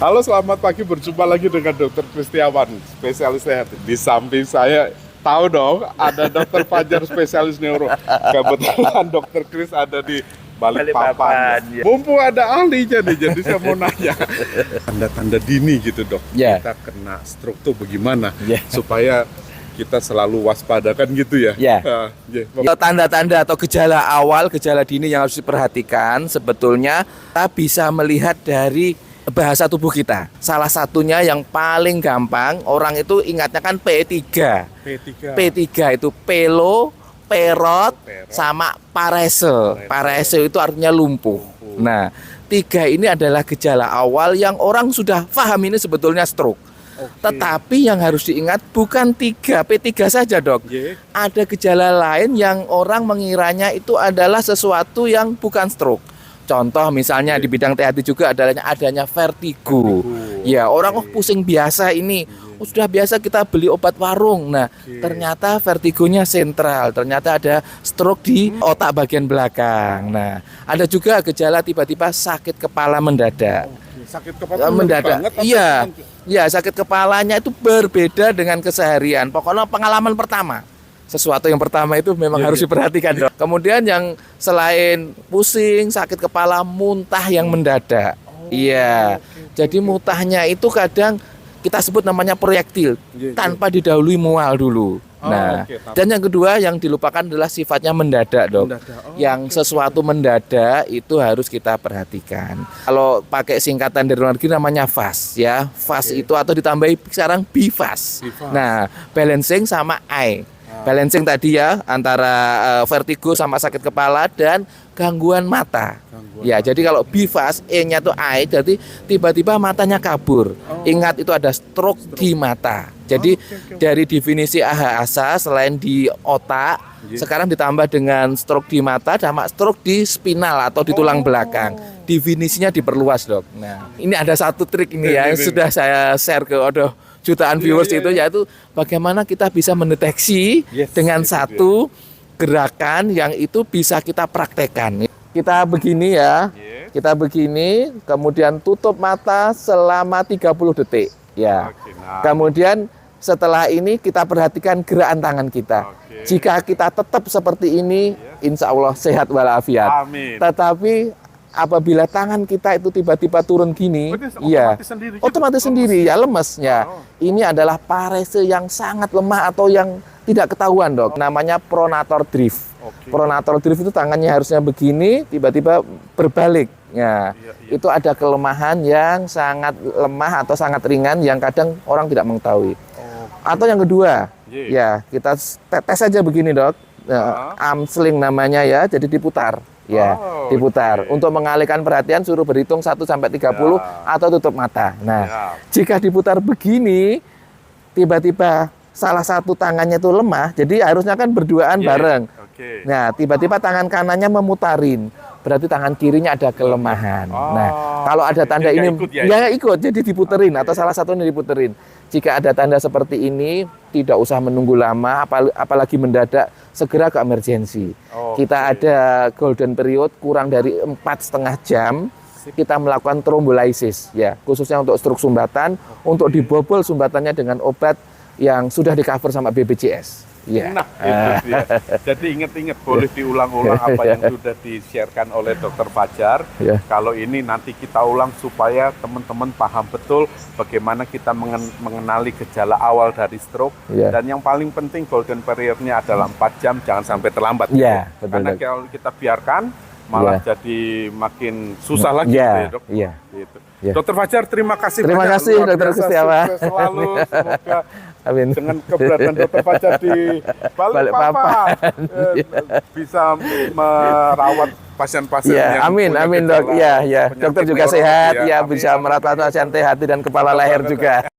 Halo, selamat pagi. Berjumpa lagi dengan Dokter Kristiawan, spesialis sehat. Di samping saya, tahu dong, ada Dokter Fajar, spesialis neuro. Kebetulan Dokter Kris ada di Balikpapan. Ya. Mumpung ada ahlinya nih, jadi saya mau nanya. Tanda-tanda dini gitu, Dok. Ya. Kita kena stroke tuh bagaimana? Ya. Supaya kita selalu waspada kan gitu ya? Ya. Ya. Tanda-tanda atau gejala awal, gejala dini yang harus diperhatikan sebetulnya kita bisa melihat dari bahasa tubuh kita. Salah satunya yang paling gampang, orang itu ingatnya kan P3. P3 itu pelo, perot, sama parese. Parese itu artinya lumpuh. Nah, 3 ini adalah gejala awal yang orang sudah paham ini sebetulnya stroke. Tetapi yang harus diingat bukan P3 saja, Dok. Ada gejala lain yang orang mengiranya itu adalah sesuatu yang bukan stroke. Contoh misalnya di bidang THT juga adanya vertigo. Ya, orang pusing biasa ini. Sudah biasa kita beli obat warung. Nah, ternyata vertigonya sentral. Ternyata ada stroke di otak bagian belakang. Nah, ada juga gejala tiba-tiba sakit kepala mendadak. Sakit kepala mendadak. Iya. Ya, sakit kepalanya itu berbeda dengan keseharian. Pokoknya pengalaman pertama. Sesuatu yang pertama itu memang harus diperhatikan, Dok. Kemudian yang selain pusing, sakit kepala, muntah yang mendadak. Iya. Jadi muntahnya itu kadang kita sebut namanya proyektil, tanpa didahului mual dulu. Nah, dan yang kedua yang dilupakan adalah sifatnya mendadak, Dok. Yang sesuatu mendadak itu harus kita perhatikan. Kalau pakai singkatan dari luar negeri namanya FAST, ya. FAST itu atau ditambahi sekarang BIFAST. Nah, balancing sama I. Balancing tadi ya antara vertigo sama sakit kepala dan gangguan mata. Ya, jadi kalau BIFAST, E-nya itu eye, jadi tiba-tiba matanya kabur. Ingat itu ada stroke di mata. Jadi dari definisi AHASA selain di otak, sekarang ditambah dengan stroke di mata sama stroke di spinal atau di tulang belakang. Definisinya diperluas, Dok. Nah, ini ada satu trik ini ya yang sudah saya share ke jutaan viewers itu, yaitu bagaimana kita bisa mendeteksi dengan satu gerakan yang itu bisa kita praktekkan. Kita begini ya, kita begini, kemudian tutup mata selama 30 detik. Ya. Kemudian setelah ini kita perhatikan gerakan tangan kita. Jika kita tetap seperti ini, insya Allah sehat walafiat. Tetapi apabila tangan kita itu tiba-tiba turun gini, otomatis sendiri ya lemesnya. Ini adalah parese yang sangat lemah atau yang tidak ketahuan, Dok. Namanya pronator drift. Pronator drift itu tangannya harusnya begini, tiba-tiba berbalik. Ya, itu ada kelemahan yang sangat lemah atau sangat ringan yang kadang orang tidak mengetahui. Atau yang kedua, ya kita tes saja begini, Dok. Arm sling namanya ya, jadi diputar. Ya, diputar. Untuk mengalihkan perhatian suruh berhitung 1 sampai 30 atau tutup mata. Nah, jika diputar begini, tiba-tiba salah satu tangannya itu lemah, jadi harusnya kan berduaan bareng. Nah, tiba-tiba tangan kanannya memutarin, berarti tangan kirinya ada kelemahan. Nah, kalau ada tanda ini, ikut, jadi diputerin atau salah satunya diputerin. Jika ada tanda seperti ini, tidak usah menunggu lama, apalagi mendadak, segera ke emergensi. Kita ada golden period kurang dari 4,5 jam, kita melakukan trombolisis, ya, khususnya untuk stroke sumbatan, untuk dibobol sumbatannya dengan obat yang sudah di-cover sama BPJS. Nah, itu dia. Jadi ingat-ingat, boleh diulang-ulang apa yang sudah di-sharekan oleh Dokter Fajar. Kalau ini nanti kita ulang supaya teman-teman paham betul bagaimana kita mengenali gejala awal dari stroke. Dan yang paling penting golden period-nya adalah 4 jam, jangan sampai terlambat. Karena kalau kita biarkan malah jadi makin susah lagi, Dok. Gitu. Dokter Fajar, terima kasih. Terima kasih, Dokter Kristiawan. Selalu, semoga Amin. Dengan keberadaan Dokter Fajar di Balikpapan bisa merawat pasien-pasien yang amin, Dok. Dokter juga sehat, bisa merawat pasien hati dan kepala leher juga.